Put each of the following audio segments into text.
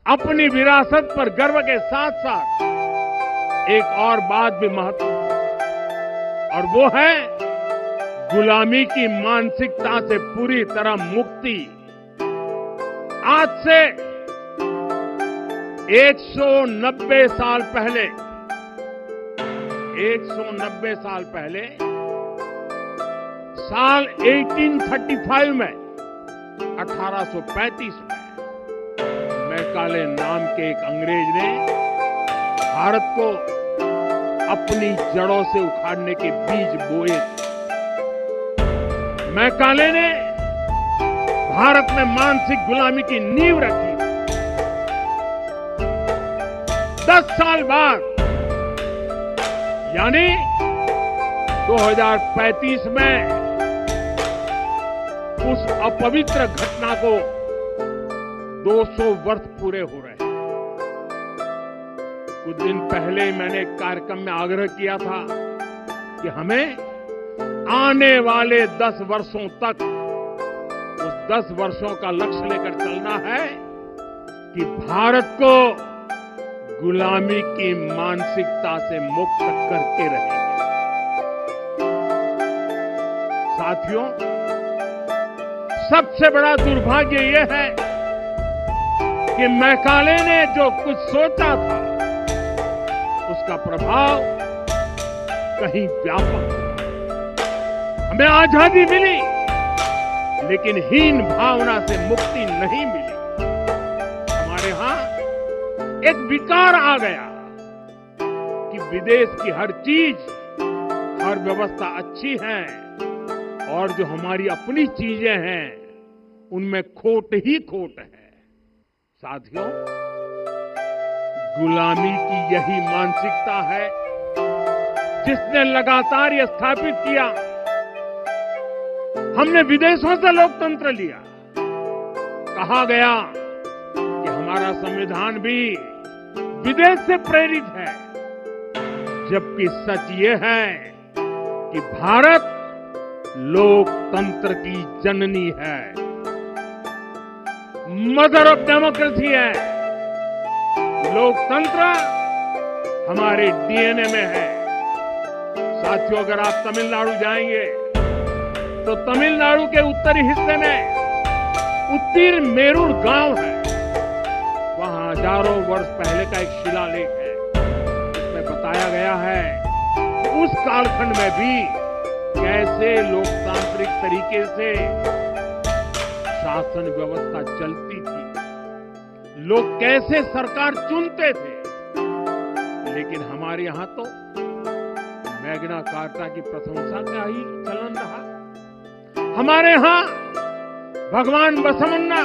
अपनी विरासत पर गर्व के साथ साथ एक और बात भी महत्वपूर्ण है और वो है गुलामी की मानसिकता से पूरी तरह मुक्ति। आज से 190 साल पहले 190 साल पहले साल 1835 में 1835 में मैकाले नाम के एक अंग्रेज ने भारत को अपनी जड़ों से उखाड़ने के बीज बोए थे। मैकाले ने भारत में मानसिक गुलामी की नींव रखी। 10 साल बाद यानी 2035 में उस अपवित्र घटना को 200 वर्ष पूरे हो रहे हैं। कुछ दिन पहले ही मैंने एक कार्यक्रम में आग्रह किया था कि हमें आने वाले 10 वर्षों तक उस 10 वर्षों का लक्ष्य लेकर चलना है कि भारत को गुलामी की मानसिकता से मुक्त करके रहेंगे। साथियों, सबसे बड़ा दुर्भाग्य यह है कि मैकाले ने जो कुछ सोचा था उसका प्रभाव कहीं व्यापक हुआ। हमें आजादी मिली लेकिन हीन भावना से मुक्ति नहीं मिली। हमारे यहां एक विकार आ गया कि विदेश की हर चीज, हर व्यवस्था अच्छी है और जो हमारी अपनी चीजें हैं उनमें खोट ही खोट है। साथियों, गुलामी की यही मानसिकता है जिसने लगातार यह स्थापित किया। हमने विदेशों से लोकतंत्र लिया। कहा गया कि हमारा संविधान भी विदेश से प्रेरित है, जबकि सच ये है कि भारत लोकतंत्र की जननी है, मदर ऑफ डेमोक्रेसी है। लोकतंत्र हमारे डीएनए में है। साथियों, अगर आप तमिलनाडु जाएंगे तो तमिलनाडु के उत्तरी हिस्से में उतिरमेरूर गांव है। वहां हजारों वर्ष पहले का एक शिलालेख है। इसमें बताया गया है कि उस कालखंड में भी कैसे लोकतांत्रिक तरीके से शासन व्यवस्था चलती थी, लोग कैसे सरकार चुनते थे। लेकिन हमारे यहां तो मैग्ना कार्टा की प्रशंसा का ही चलन रहा। हमारे यहां भगवान बसवन्ना,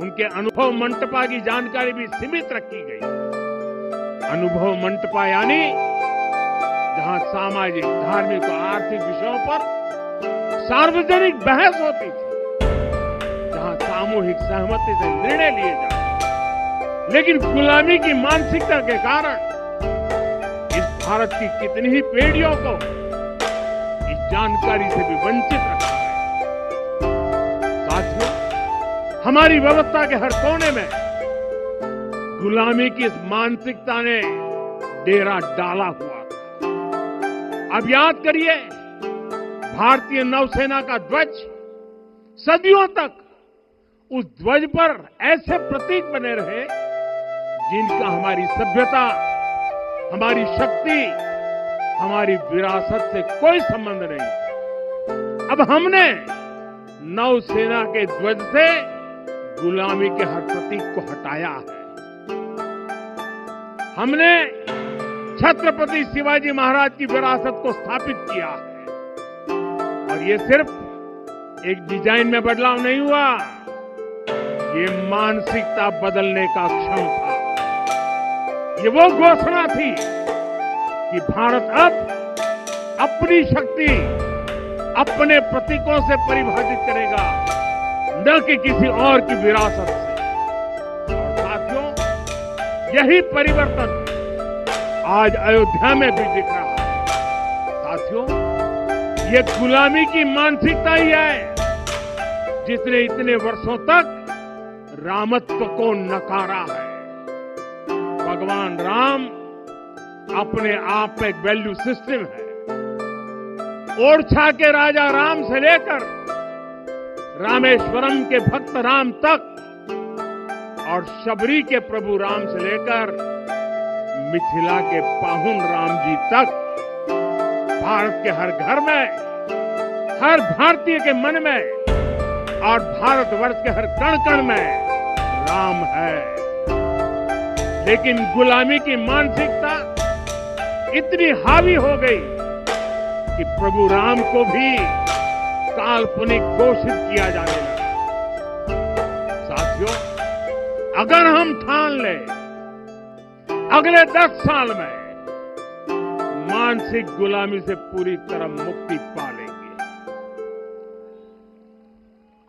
उनके अनुभव मंटपा की जानकारी भी सीमित रखी गई। अनुभव मंटपा यानी जहां सामाजिक, धार्मिक और आर्थिक विषयों पर सार्वजनिक बहस होती थी, जहां सामूहिक सहमति से निर्णय लिए जाते। लेकिन गुलामी की मानसिकता के कारण इस भारत की कितनी ही पीढ़ियों को इस जानकारी से भी वंचित रखा है। साथियों, हमारी व्यवस्था के हर कोने में गुलामी की इस मानसिकता ने डेरा डाला हुआ था। अब याद करिए, भारतीय नौसेना का ध्वज सदियों तक उस ध्वज पर ऐसे प्रतीक बने रहे जिनका हमारी सभ्यता, हमारी शक्ति, हमारी विरासत से कोई संबंध नहीं। अब हमने नौसेना के ध्वज से गुलामी के हर प्रतीक को हटाया है। हमने छत्रपति शिवाजी महाराज की विरासत को स्थापित किया है। और ये सिर्फ एक डिजाइन में बदलाव नहीं हुआ, ये मानसिकता बदलने का क्षण था। ये वो घोषणा थी कि भारत अब अपनी शक्ति अपने प्रतीकों से परिभाषित करेगा, न कि किसी और की विरासत से। और साथियों, यही परिवर्तन आज अयोध्या में भी दिख रहा है। साथियों, ये गुलामी की मानसिकता ही है जिसने इतने वर्षों तक रामत्व को नकारा है। भगवान राम अपने आप में एक वैल्यू सिस्टम है। ओरछा के राजा राम से लेकर रामेश्वरम के भक्त राम तक और शबरी के प्रभु राम से लेकर मिथिला के पाहुन राम जी तक भारत के हर घर में, हर भारतीय के मन में और भारतवर्ष के हर कण कण में राम है। लेकिन गुलामी की मानसिकता इतनी हावी हो गई कि प्रभु राम को भी काल्पनिक घोषित किया जाने लगा। साथियों, अगर हम ठान लें अगले 10 साल में मानसिक गुलामी से पूरी तरह मुक्ति पा लेंगे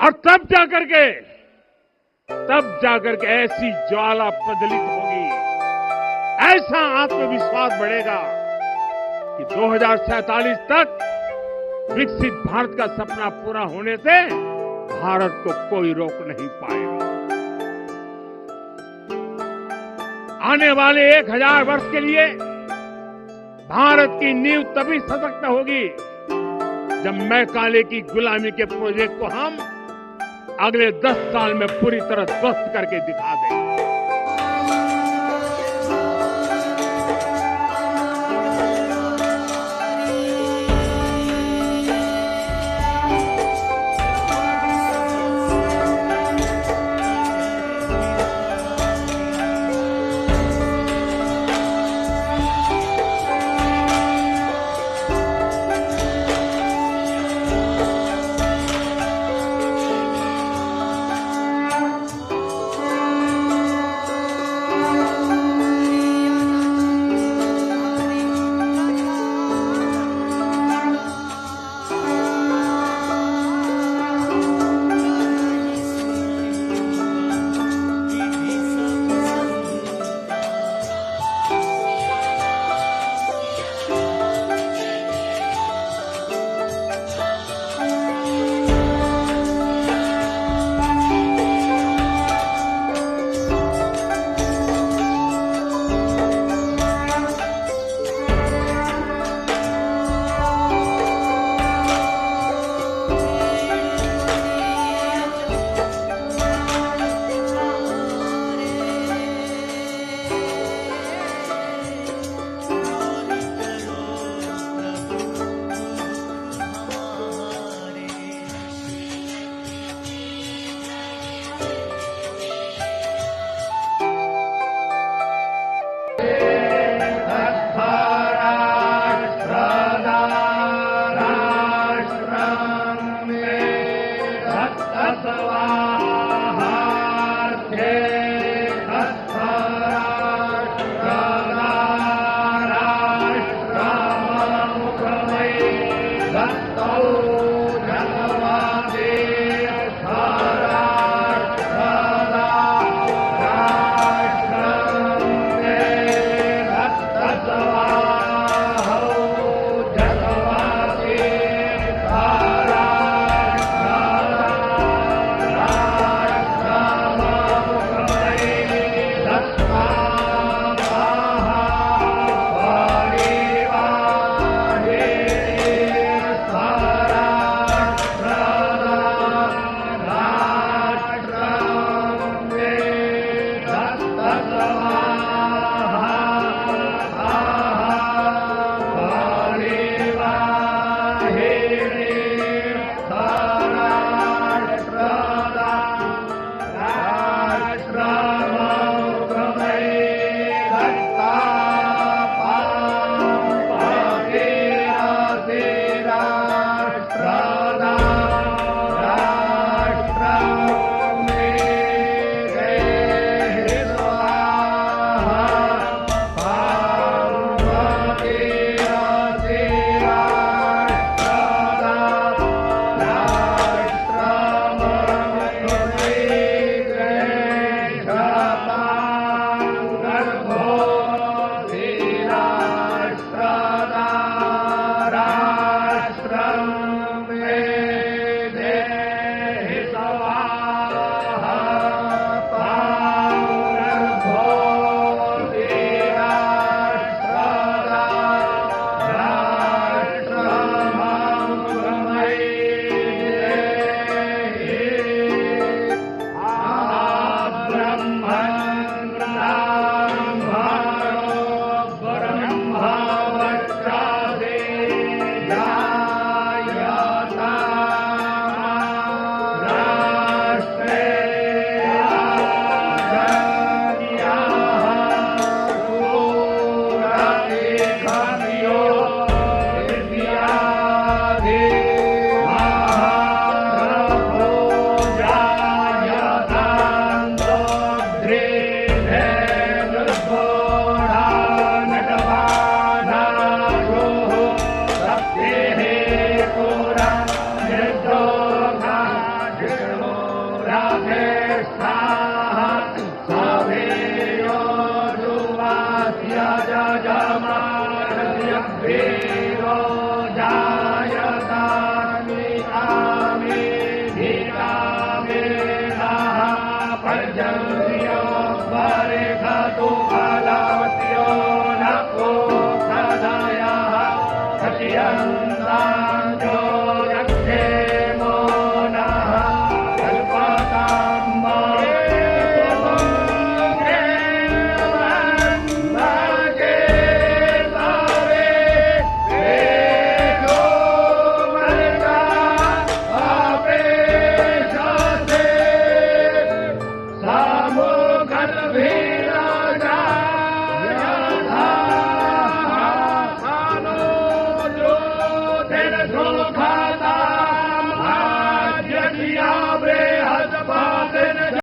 और तब जाकर के ऐसी ज्वाला प्रज्वलित होगी, ऐसा आत्मविश्वास बढ़ेगा कि 2047 तक विकसित भारत का सपना पूरा होने से भारत को कोई रोक नहीं पाएगा। आने वाले 1000 वर्ष के लिए भारत की नींव तभी सशक्त होगी जब मैकाले की गुलामी के प्रोजेक्ट को हम अगले 10 साल में पूरी तरह ध्वस्त करके दिखा देंगे। Yeah.